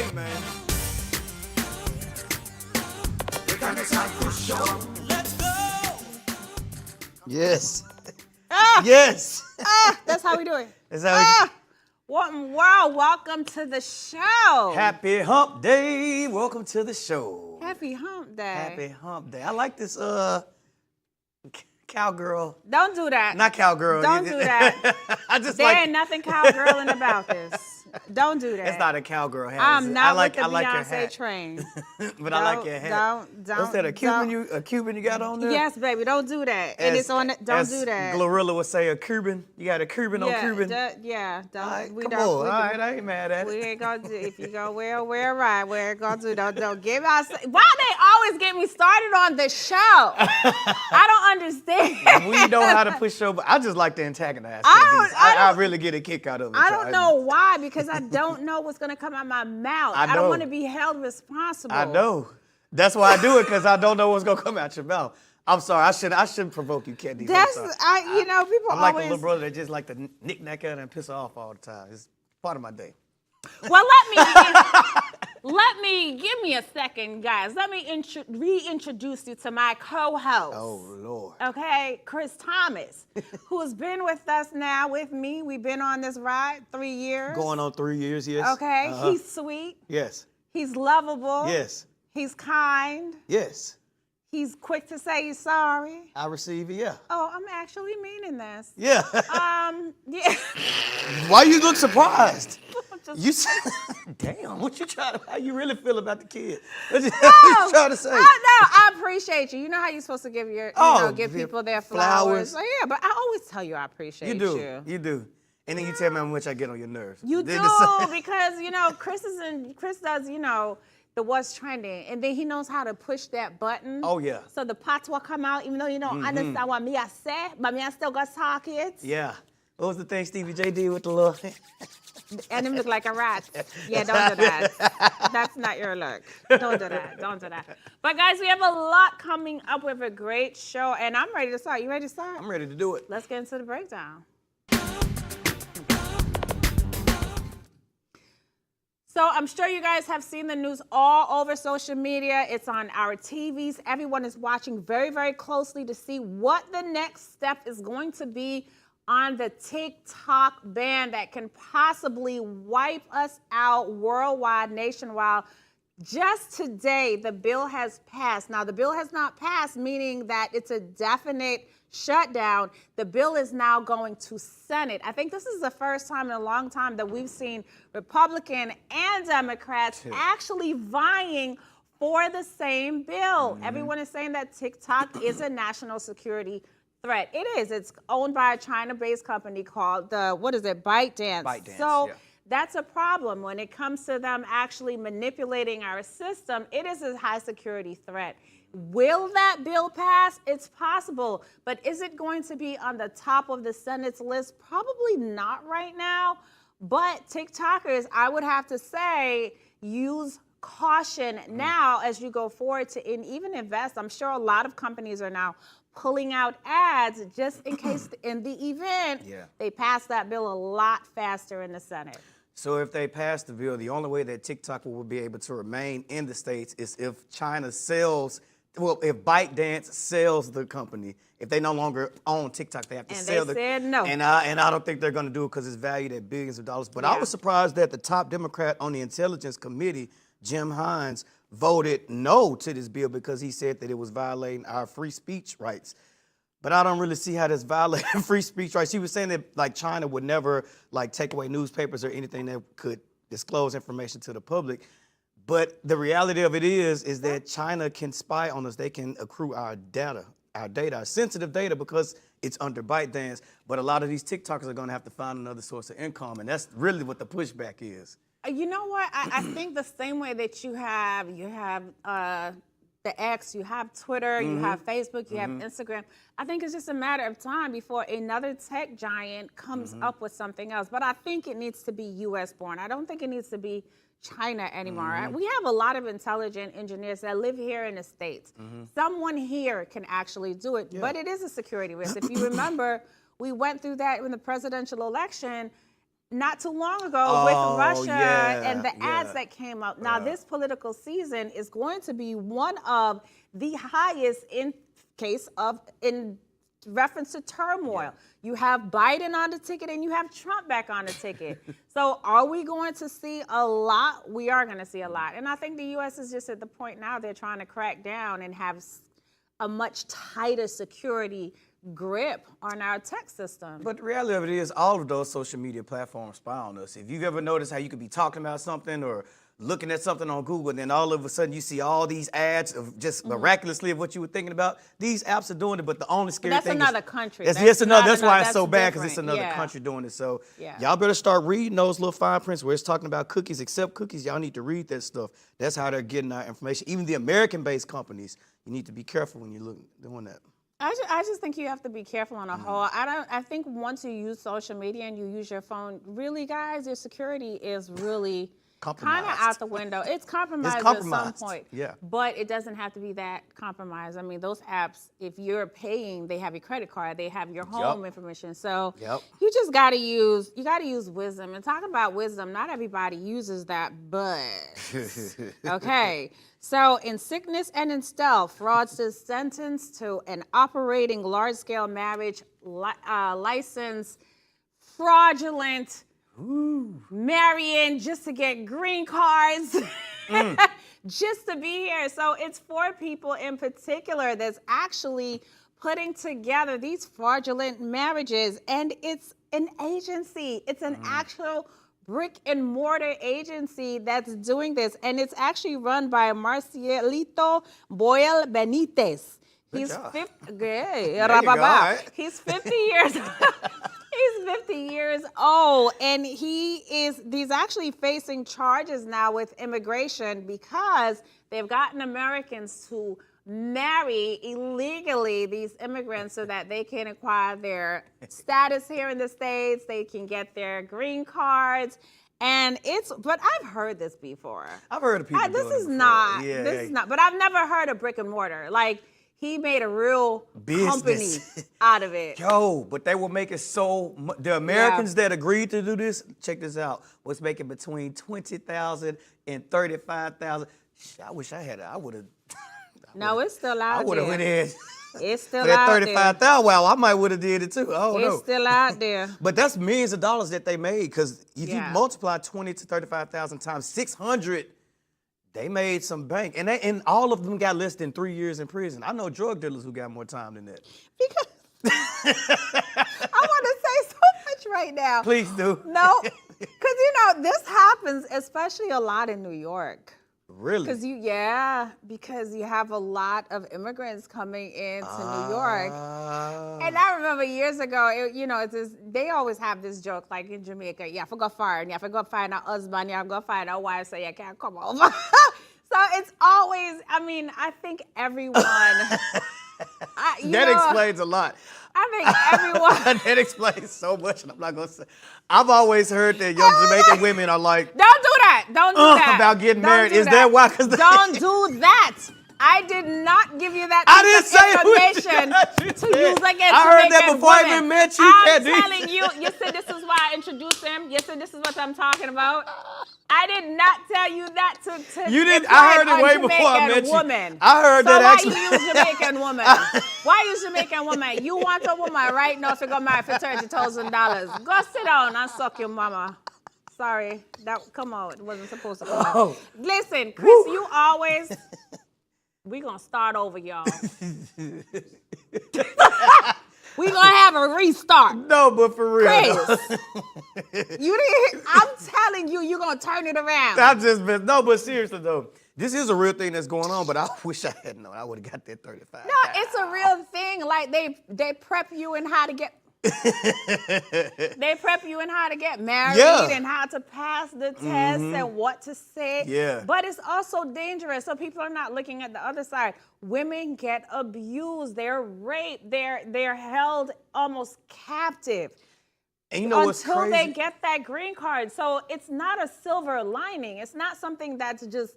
Hey, man. The Candice Kris Show. Let's go. Yes. Ah, Yes. that's how we do it. That's how What in the world? Welcome to the show. Happy Hump Day. Welcome to the show. Happy Hump Day. Happy Hump Day. I like this cowgirl. Don't do that. Not cowgirl. Don't do that. I just There like ain't nothing cowgirling about this. Don't do that. It's not a cowgirl hat. I'm not with the your Beyonce hat. train. But I like your hat. Don't. What's that? A Cuban you got on there? Yes, baby. Don't do that. And it's on. Don't do that. Glorilla would say a Cuban. You got a Cuban on Cuban. Yeah. Don't. All right, We come don't. on. We All right, I ain't mad at We it. ain't gonna do. If you go wear right, wear gonna do. Don't give us. Why they always get me started on the show? I don't understand. We know how to push over. I just like to antagonize. I I really get a kick out of it. I don't know why, because I don't know what's gonna come out my mouth. I I don't know. want to be held responsible. I know. That's why I do it, because I don't know what's gonna come out your mouth. I'm sorry. I shouldn't provoke you, Candice. That's I'm sorry. people I'm like always. a little brother that just like to knick-knack at her and piss her off all the time. It's part of my day. Well, give me a second, guys. Let me reintroduce you to my co-host. Oh Lord. Okay, Chris Thomas, who's been with us now with me. We've been on this ride 3 years. Going on 3 years, yes. Okay, he's sweet. Yes. He's lovable. Yes. He's kind. Yes. He's quick to say he's sorry. I receive it, yeah. Oh, I'm actually meaning this. Yeah. Yeah. Why you look surprised? Just- You said, damn, how you really feel about the kid? What you Oh, trying to say? no, I appreciate you. You know how you're supposed to give give yeah, people their flowers. flowers. Oh, yeah, but I always tell you I appreciate you. You do. And then you tell me how much I get on your nerves. You Then do, the same- because, Chris does, the what's trending. And then he knows how to push that button. Oh, yeah. So the patois come out, even though you don't understand what me I say, but me I still got talk it. Yeah. What was the thing Stevie J did with the little... And him look like a rat. Yeah, don't do that. That's not your look. Don't do that. Don't do that. But guys, we have a lot coming up with a great show, and I'm ready to start. You ready to start? I'm ready to do it. Let's get into the breakdown. So I'm sure you guys have seen the news all over social media. It's on our TVs. Everyone is watching very, very closely to see what the next step is going to be on the TikTok ban that can possibly wipe us out worldwide, nationwide. Just today, the bill has passed. Now, the bill has not passed, meaning that it's a definite shutdown. The bill is now going to Senate. I think this is the first time in a long time that we've seen Republican and Democrats actually vying for the same bill. Everyone is saying that TikTok is a national security threat. It is. It's owned by a China-based company called ByteDance. ByteDance, So yeah. that's a problem. When it comes to them actually manipulating our system, it is a high security threat. Will that bill pass? It's possible. But is it going to be on the top of the Senate's list? Probably not right now. But TikTokers, I would have to say, use caution now as you go forward to even invest. I'm sure a lot of companies are now pulling out ads just in case in the event they pass that bill a lot faster in the Senate. So if they pass the bill, the only way that TikTok will be able to remain in the States is if China sells, if ByteDance sells the company. If they no longer own TikTok, they have to sell they said no. And I don't think they're going to do it because it's valued at billions of dollars. But I was surprised that the top Democrat on the Intelligence Committee, Jim Hines, voted no to this bill because he said that it was violating our free speech rights. But I don't really see how that's violating free speech rights. He was saying that like China would never like take away newspapers or anything that could disclose information to the public. But the reality of it is that China can spy on us. They can accrue our data, our sensitive data, because it's under ByteDance. But a lot of these TikTokers are going to have to find another source of income, and that's really what the pushback is. You know what? I think the same way that you have the X, you have Twitter, you have Facebook, you have Instagram. I think it's just a matter of time before another tech giant comes up with something else. But I think it needs to be U.S. born. I don't think it needs to be China anymore. We have a lot of intelligent engineers that live here in the States. Someone here can actually do it, but it is a security risk. If you remember, we went through that in the presidential election. not too long ago with Russia yeah, and the ads that came up. Now, this political season is going to be one of the highest in reference to turmoil. Yeah. You have Biden on the ticket and you have Trump back on the ticket. So are we going to see a lot? We are going to see a lot. And I think the U.S. is just at the point now they're trying to crack down and have a much tighter security grip on our tech system. But the reality of it is all of those social media platforms spy on us. If you've ever noticed how you could be talking about something or looking at something on Google, and then all of a sudden you see all these ads of just miraculously of what you were thinking about. These apps are doing it, but the only scary thing is... That's another country. That's why it's so bad, because it's another country doing it. So y'all better start reading those little fine prints where it's talking about cookies, accept cookies. Y'all need to read that stuff. That's how they're getting our information. Even the American-based companies, you need to be careful when you're doing that. I just think you have to be careful on a whole. I think once you use social media and you use your phone, really, guys, your security is really kind of out the window. It's compromised at some point. Yeah. But it doesn't have to be that compromised. I mean, those apps, if you're paying, they have your credit card, they have your home information. So you just gotta use wisdom. And talking about wisdom, not everybody uses that, but okay. So in sickness and in stealth, fraudsters sentenced to an operating large-scale marriage license, fraudulent, marrying just to get green cards, just to be here. So it's 4 people in particular that's actually putting together these fraudulent marriages, and it's an agency. It's an actual brick and mortar agency that's doing this, and it's actually run by Marcielito Boyle Benitez. He's 50. He's 50 years. He's 50 years old, and he's actually facing charges now with immigration because they've gotten Americans to marry illegally these immigrants so that they can acquire their status here in the States, they can get their green cards. But I've heard this before. I've heard of people this is not, but I've never heard of brick and mortar. Like, he made a real company out of it. Yo, but they were making the Americans that agreed to do this, check this out, was making between $20,000 and $35,000. I wish I had it. I would have. No, it's still out there. I would have went in. It's still out there. $35,000. Wow, I might would have did it too. It's still out there. But that's millions of dollars that they made, because if you multiply 20 to 35,000 times 600, they made some bank. And all of them got less than 3 years in prison. I know drug dealers who got more time than that. Because I want to say so much right now. Please do. No, because this happens especially a lot in New York. Really? Because you have a lot of immigrants coming into New York. And I remember years ago, they always have this joke, like in Jamaica, you have to go find a husband, you have to go find a wife, so you can't come over. So it's always, I think everyone. That explains a lot. I think everyone. That explains so much, and I'm not going to say. I've always heard that young Jamaican women are like, don't do that. Don't do that. About getting married. Is that why? Don't do that. I did not give you that information to use against I heard that before I even met you, I'm telling you, you said this is why I introduced him. You said this is what I'm talking about. I did not tell you that to you did. I heard it way before I met you. Woman. I heard that actually. Why you use Jamaican woman? Why use Jamaican woman? You want a woman right now to go marry for $30,000. Go sit down and suck your mama. Sorry, come on. It wasn't supposed to come out. Listen, Chris, you always. We gonna start over, y'all. We gonna have a restart. No, but for real. Chris, I'm telling you, you're gonna turn it around. But seriously though, this is a real thing that's going on, but I wish I had known. I would have got that 35. No, it's a real thing. Like they prep you in how to get they prep you in how to get married and how to pass the test and what to say. Yeah. But it's also dangerous. So people are not looking at the other side. Women get abused. They're raped. They're held almost captive. And you know what's crazy? Until they get that green card. So it's not a silver lining. It's not something that's just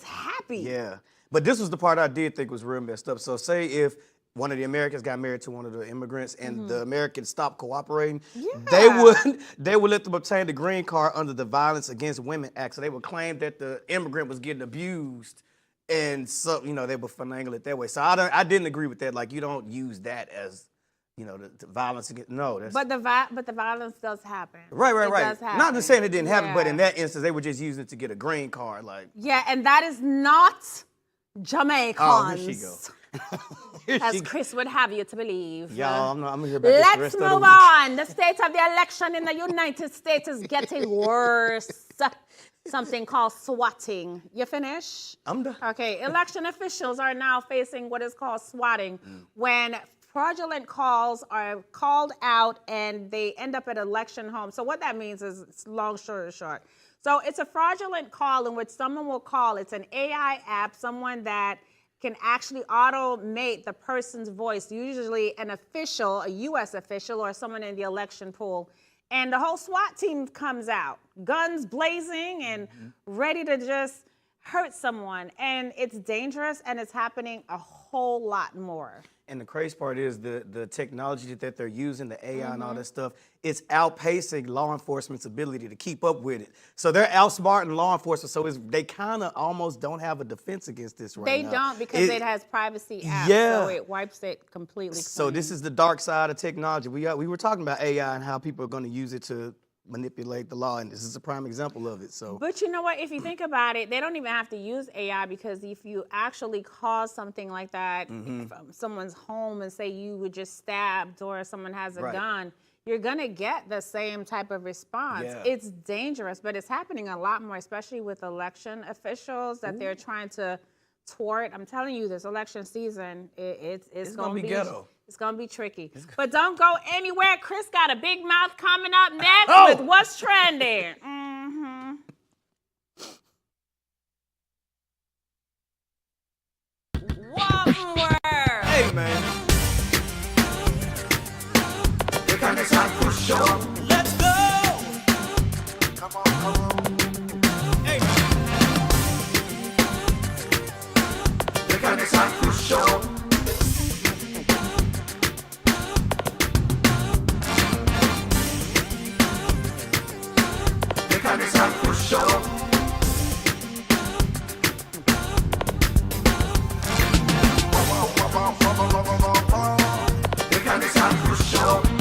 happy. Yeah. But this was the part I did think was real messed up. So say if one of the Americans got married to one of the immigrants, and the Americans stopped cooperating. Yeah. They would let them obtain the green card under the Violence Against Women Act. So they would claim that the immigrant was getting abused, and so they would finagle it that way. So I didn't agree with that. Like, you don't use that as the violence against. No, that's But the violence does happen. right. It does happen. Not just saying it didn't happen, but in Yeah. that instance, they were just using it to get a green card. Like, Yeah, and that is not Jamaicans. oh, here she go. Here As she Chris would have you to believe. Y'all, I'm gonna hear about this the Let's rest of the move week. on. The state of the election in the United States is getting worse. Something called swatting. You finish? I'm done. Okay, election officials are now facing what is called swatting, when fraudulent calls are called out and they end up at election homes. So what that means is, it's long story short. So it's a fraudulent call in which someone will call. It's an AI app, someone that can actually automate the person's voice, usually an official, a U.S. official, or someone in the election pool. And the whole SWAT team comes out, guns blazing and ready to just hurt someone. And it's dangerous, and it's happening a whole lot more. And the crazy part is the technology that they're using, the AI and all that stuff, it's outpacing law enforcement's ability to keep up with it. So they're outsmarting law enforcement. So they kind of almost don't have a defense against this right now. They don't, because it has privacy apps, Yeah. so it wipes it completely So clean. this is the dark side of technology. We were talking about AI and how people are going to use it to manipulate the law, and this is a prime example of it. So, But you know what? If you think about it, they don't even have to use AI, because if you actually cause something like that from someone's home and say you were just stabbed or someone has a Right. gun, you're going to get the same type of response. Yeah. It's dangerous, but it's happening a lot more, especially with election officials that they're trying to thwart. I'm telling you, this election season, it's gonna be ghetto. It's going to be tricky. But don't go anywhere. Chris got a big mouth coming up next Oh! with What's Trending. One word. hey man, The Candice Kris Show. let's go. Come on. Hey, The Candice Kris Show. The Candice Kris Show. The Candice Kris Show.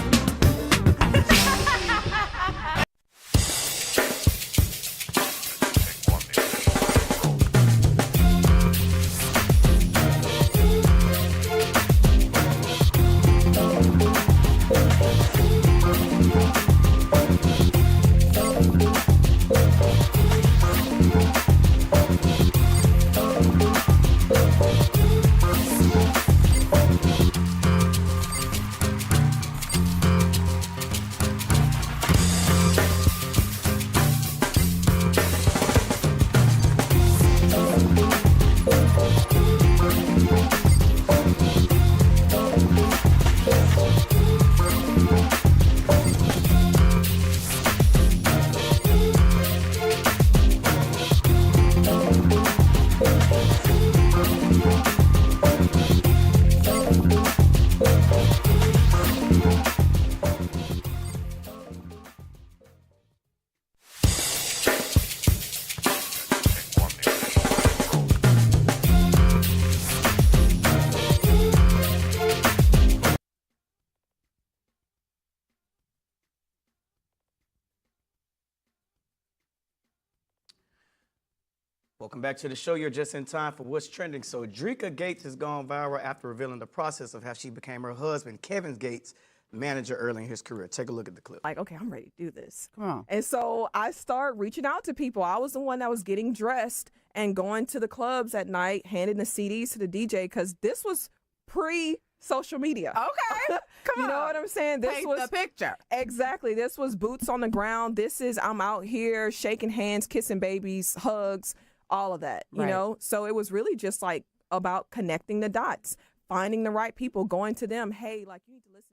Welcome back to the show. You're just in time for What's Trending. So Dreka Gates has gone viral after revealing the process of how she became her husband, Kevin Gates' manager early in his career. Take a look at the clip. Like, okay, I'm ready to do this. Come on. And so I start reaching out to people. I was the one that was getting dressed and going to the clubs at night, handing the CDs to the DJ, because this was pre-social media. Okay. Come on. You know what I'm saying? This Paint was the picture. Exactly. This was boots on the ground. This is I'm out here shaking hands, kissing babies, hugs, all of that, you Right. know? So it was really just like about connecting the dots, finding the right people, going to them. Hey, like, you need to listen.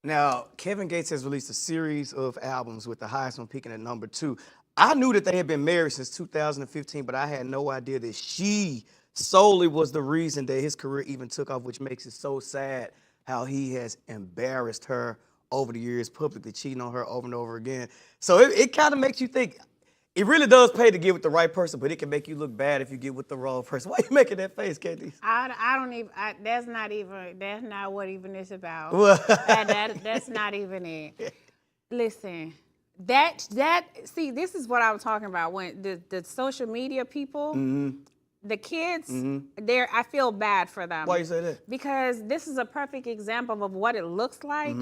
Now, Kevin Gates has released a series of albums with the highest one peaking at #2. I knew that they had been married since 2015, but I had no idea that she solely was the reason that his career even took off, which makes it so sad how he has embarrassed her over the years, publicly cheating on her over and over again. So it kind of makes you think. It really does pay to get with the right person, but it can make you look bad if you get with the wrong person. Why are you making that face, Candice? I don't even. That's not what even it's about. Well- That's not even it. Listen, see, this is what I'm talking about. When the social media people, the kids, I feel bad for them. Why you say that? Because this is a perfect example of what it looks like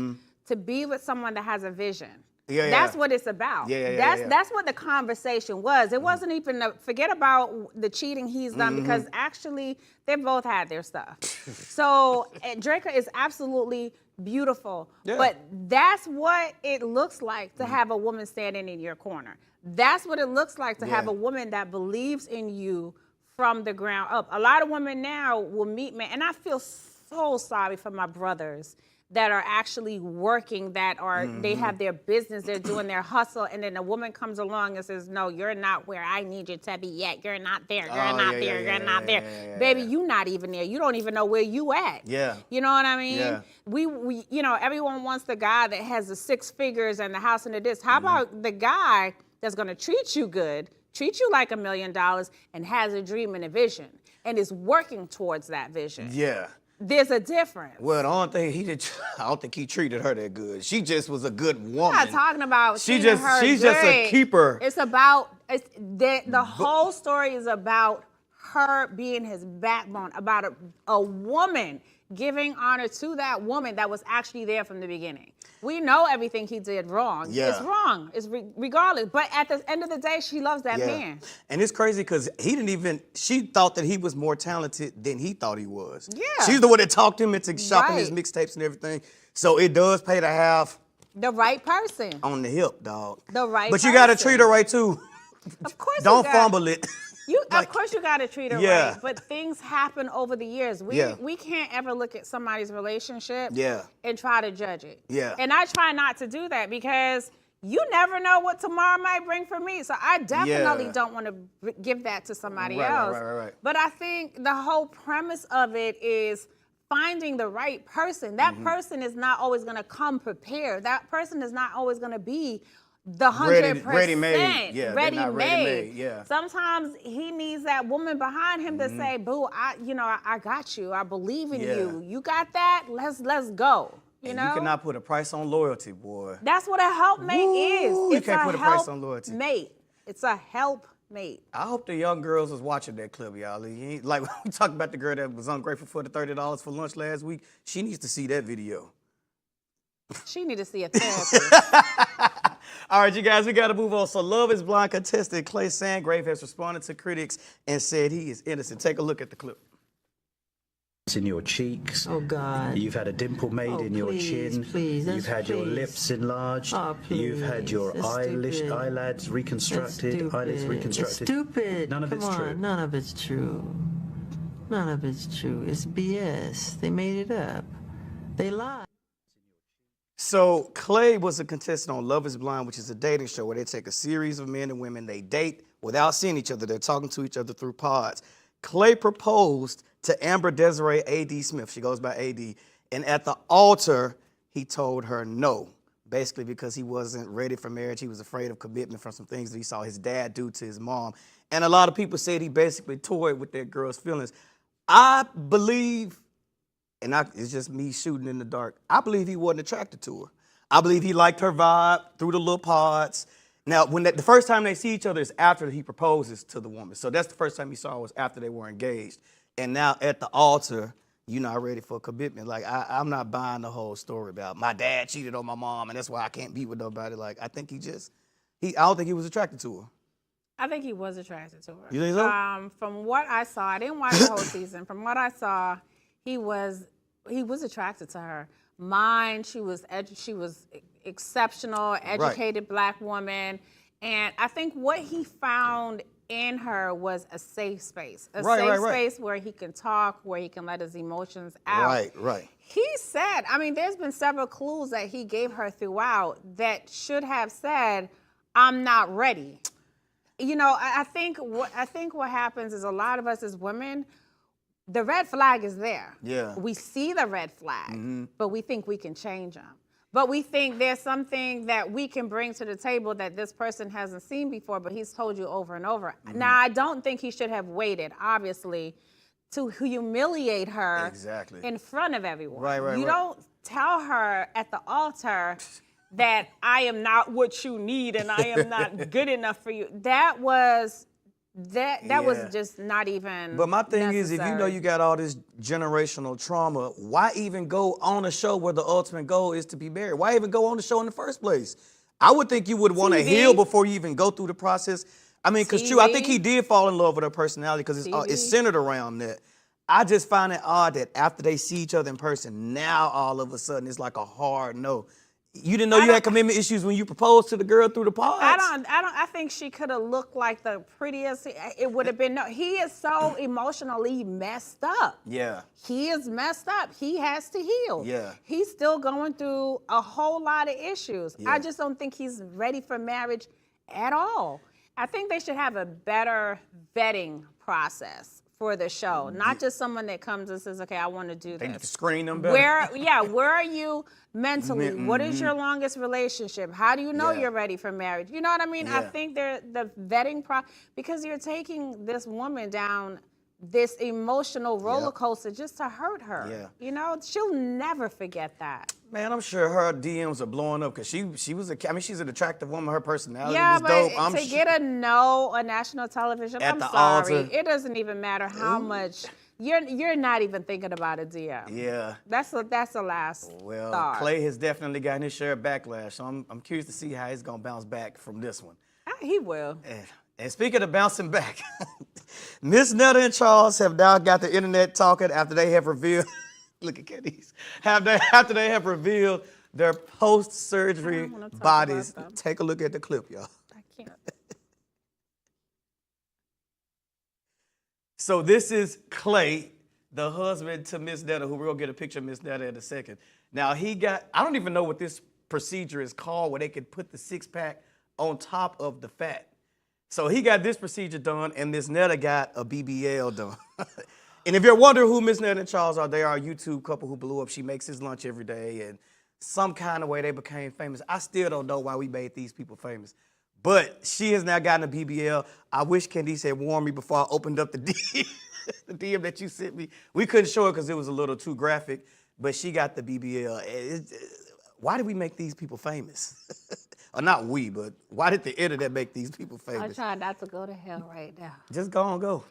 to be with someone that has a vision. Yeah, That's what it's about. That's what the conversation was. It wasn't even forget about the cheating he's done because actually they both had their stuff. So Draco is absolutely beautiful. Yeah. But that's what it looks like to have a woman standing in your corner. That's what it looks like to have a woman that believes in you from the ground up. A lot of women now will meet men, and I feel so sorry for my brothers that are actually working, that are they have their business, they're doing their hustle, and then a woman comes along and says, no, you're not where I need you to be yet. You're not there. You're not there. You're not there. Baby, you not even there. You don't even know where you at. Yeah. You know what I mean? Yeah. We you know, everyone wants the guy that has the 6 figures and the house and the this. How about the guy that's gonna treat you good, treat you like $1 million, and has a dream and a vision, and is working towards that vision? Yeah. There's a difference. Well, the only thing he did, I don't think he treated her that good. She just was a good woman. I'm not talking about she's treating her just a good. keeper. It's about the whole story is about her being his backbone, about a woman giving honor to that woman that was actually there from the beginning. We know everything he did wrong. Yeah. It's wrong. It's regardless. But at the end of the day, she loves that man. And it's crazy because she thought that he was more talented than he thought he was. Yeah. She's the one that talked him into shopping his mixtapes and everything. So it does pay to have The right person. on the hip, dog. The right But you got to person. treat her right, too. Of course Don't you got- fumble it. Of course you got to treat her Yeah. right, but things happen over the years. We can't ever look at somebody's relationship and try to judge it. Yeah. And I try not to do that because you never know what tomorrow might bring for me. So I definitely don't want to give that to somebody else. Right. But I think the whole premise of it is finding the right person. That person is not always going to come prepared. That person is not always going to be the 100% ready-made. Yeah, they're not ready-made. ready-made. Yeah. Sometimes he needs that woman behind him to say, "Boo, I got you. I believe in you. You got that. Let's go." You know. You cannot put a price on loyalty, boy. That's what a helpmate is. You It's can't a put a price on loyalty. Mate. It's a helpmate. I hope the young girls was watching that clip, y'all. Like we talked about the girl that was ungrateful for the $30 for lunch last week. She needs to see that video. She need to see a therapist. All right, you guys, we got to move on. So Love is Blind contestant Clay Sandgrave has responded to critics and said he is innocent. Take a look at the clip. In your cheeks. Oh, God. You've had a dimple made in your chin. Please, You've had your lips enlarged. Oh, please. You've had your That's stupid. eyelids reconstructed. Eyelids reconstructed. It's stupid. None of Come it's on, true. None of it's true. None of it's true. It's BS. They made it up. They lied. So Clay was a contestant on Love is Blind, which is a dating show where they take a series of men and women, they date without seeing each other. They're talking to each other through pods. Clay proposed to Amber Desiree A.D. Smith. She goes by A.D. And at the altar, he told her no, basically because he wasn't ready for marriage. He was afraid of commitment from some things that he saw his dad do to his mom. And a lot of people said he basically toyed with that girl's feelings. I believe, and it's just me shooting in the dark, I believe he wasn't attracted to her. I believe he liked her vibe through the little pods. Now, when the first time they see each other is after he proposes to the woman. So that's the first time he saw her was after they were engaged. And now at the altar, you're not ready for commitment. Like, I'm not buying the whole story about my dad cheated on my mom, and that's why I can't be with nobody. Like, I think I don't think he was attracted to her. I think he was attracted to her. You think so? From what I saw, I didn't watch the whole season. From what I saw, he was attracted to her. She was exceptional, educated Black woman, and I think what he found in her was a safe space, safe space where he can talk, where he can let his emotions out. Right. He said, I mean, there's been several clues that he gave her throughout that should have said, "I'm not ready." You know, I think what happens is a lot of us as women, the red flag is there. Yeah. We see the red flag, but we think we can change them. But we think there's something that we can bring to the table that this person hasn't seen before, but he's told you over and over. Now, I don't think he should have waited, obviously, to humiliate her in front of everyone. Right. You don't tell her at the altar that I am not what you need and I am not good enough for you. That was just not even. But my thing is, if you know necessary. you got all this generational trauma, why even go on a show where the ultimate goal is to be married? Why even go on the show in the first place? I would think you would want to TV. heal before you even go through the process. I mean, because true, I think he did fall in love with her personality because it's centered around that. I just find it odd that after they see each other in person, now all of a sudden it's like a hard no. You didn't know you had commitment issues when you proposed to the girl through the pods? I think she could have looked like the prettiest. It would have been no. He is so emotionally messed up. Yeah. He is messed up. He has to heal. Yeah. He's still going through a whole lot of issues. Yeah. I just don't think he's ready for marriage at all. I think they should have a better vetting process for the show, not just someone that comes and says, okay, I want to do They need to this. screen them better. Where are you mentally? What is your longest relationship? How do you know you're ready for marriage? You know what I mean? I think the vetting because you're taking this woman down this emotional roller coaster just to hurt her. Yeah. You know, she'll never forget that. Man, I'm sure her DMs are blowing up because she's an attractive woman. Her personality Yeah, was but dope. to get a no on national television, At I'm the sorry. altar. It doesn't even matter how much. You're not even thinking about a DM. Yeah. That's the last Well, thought. Clay has definitely gotten his share of backlash, so I'm curious to see how he's gonna bounce back from this one. He will. And speaking of bouncing back, Miss Netta and Charles have now got the internet talking after they have revealed. Look at Candice. After they have revealed their post-surgery bodies. Take a look at the clip, y'all. I can't. So this is Clay, the husband to Miss Netta, who we're gonna get a picture of Miss Netta in a second. Now I don't even know what this procedure is called, where they could put the six-pack on top of the fat. So he got this procedure done, and Miss Netta got a BBL done. And if you're wondering who Miss Netta and Charles are, they are a YouTube couple who blew up. She makes his lunch every day, and some kind of way they became famous. I still don't know why we made these people famous. But she has now gotten a BBL. I wish Candice had warned me before I opened up the DM, the DM that you sent me. We couldn't show it because it was a little too graphic, but she got the BBL. Why did we make these people famous? Or not we, but why did the internet make these people famous? I'm trying not to go to hell right now. Just go on, go.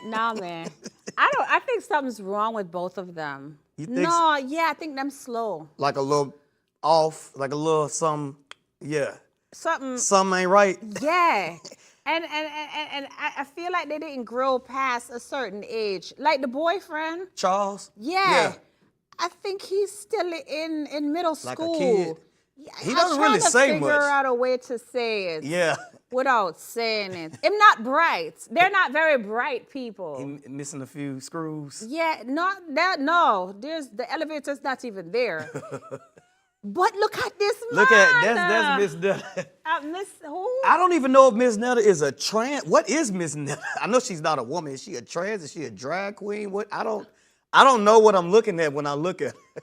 Nah, man. I think something's wrong with both of them. You think No, yeah, I think them slow. like a little off, like a little something, yeah. Something ain't right. Yeah. And I feel like they didn't grow past a certain age. Like the boyfriend. Charles? Yeah. I think he's still in middle Like school. a kid. Yeah, He doesn't really say I'm trying to figure much. out a way to say it. Yeah. Without saying it. I'm not bright. They're not very bright people. He missing a few screws. Yeah, not that. No, the elevator's not even there. But look at this man. Look at that's Miss Netta. Miss who? I don't even know if Miss Netta is a trans. What is Miss Netta? I know she's not a woman. Is she a trans? Is she a drag queen? What? I don't know what I'm looking at when I look at her.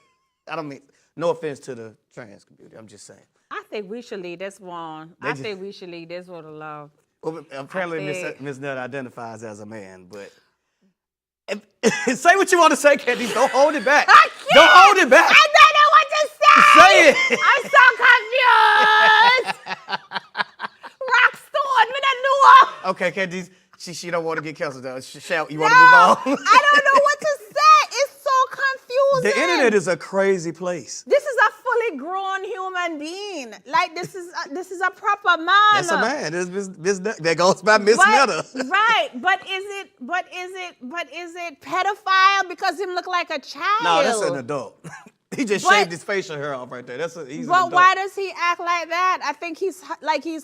I don't mean, no offense to the trans community. I'm just saying. I think we should leave this one. Think we should leave this one alone. Well, apparently Miss Netta identifies as a man, but say what you want to say, Candice. Don't hold it back. I can't. Don't hold it back. I don't know what to say. Say it. I'm so confused. Rockstone, me don't know. Okay, Candice. She don't want to get canceled though. You want to move on? I don't know what to say. It's so confusing. The internet is a crazy place. This is a fully grown human being. Like this is a proper man. That's a man. That goes by Miss Netta. Right, but is it pedophile because him look like a child? No, that's an adult. He just shaved his facial hair off right there. He's an adult. Why does he act like that? I think he's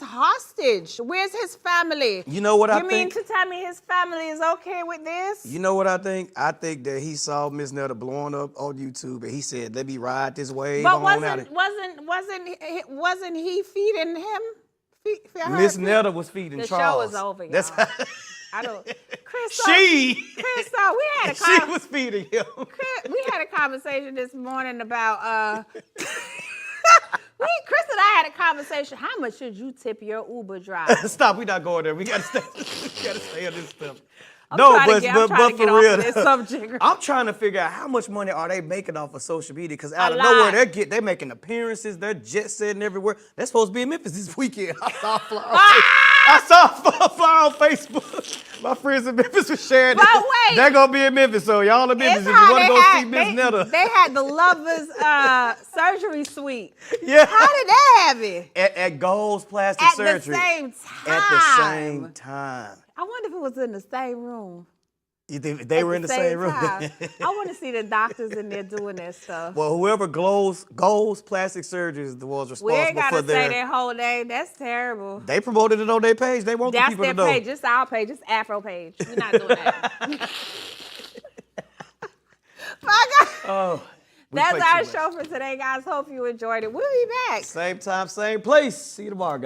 hostage. Where's his family? You know what I think? You mean to tell me his family is okay with this? You know what I think? I think that he saw Miss Netta blowing up on YouTube and he said, "Let me ride this wave." But wasn't he feeding him? Miss Netta was feeding the Charles. show is over, y'all. I don't. Chris, She we had a she was feeding him. we had a conversation this morning about Chris and I had a conversation. How much should you tip your Uber driver? Stop, we not going there. We gotta stay on this stuff. I'm trying to get for off real, of this subject. I'm trying to figure out how much money are they making off of social media, because out of A nowhere lot. they're making appearances, they're jet setting everywhere. They're supposed to be in Memphis this weekend. I saw a flyer. I saw a flyer on Facebook. My friends in Memphis were sharing But it. wait. They're gonna be in Memphis, so y'all in Memphis It's if you how want to they go had- see Miss Netta. They had the lovers surgery suite. Yeah. How did that happen? At Gold's Plastic At Surgery. the same time. At the same time. I wonder if it was in the same room. You think they were in the same room? time. I want to see the doctors in there doing that stuff. Well, whoever Gold's Plastic Surgery is the ones We ain't responsible got for to say their. their whole name. That's terrible. They promoted it on their page. They want the That's people their to know. page. It's our page. It's Afro page. We're not doing that. My God. Oh, we That's play our too much. show for today, guys. Hope you enjoyed it. We'll be back. Same time, same place. See you tomorrow, guys.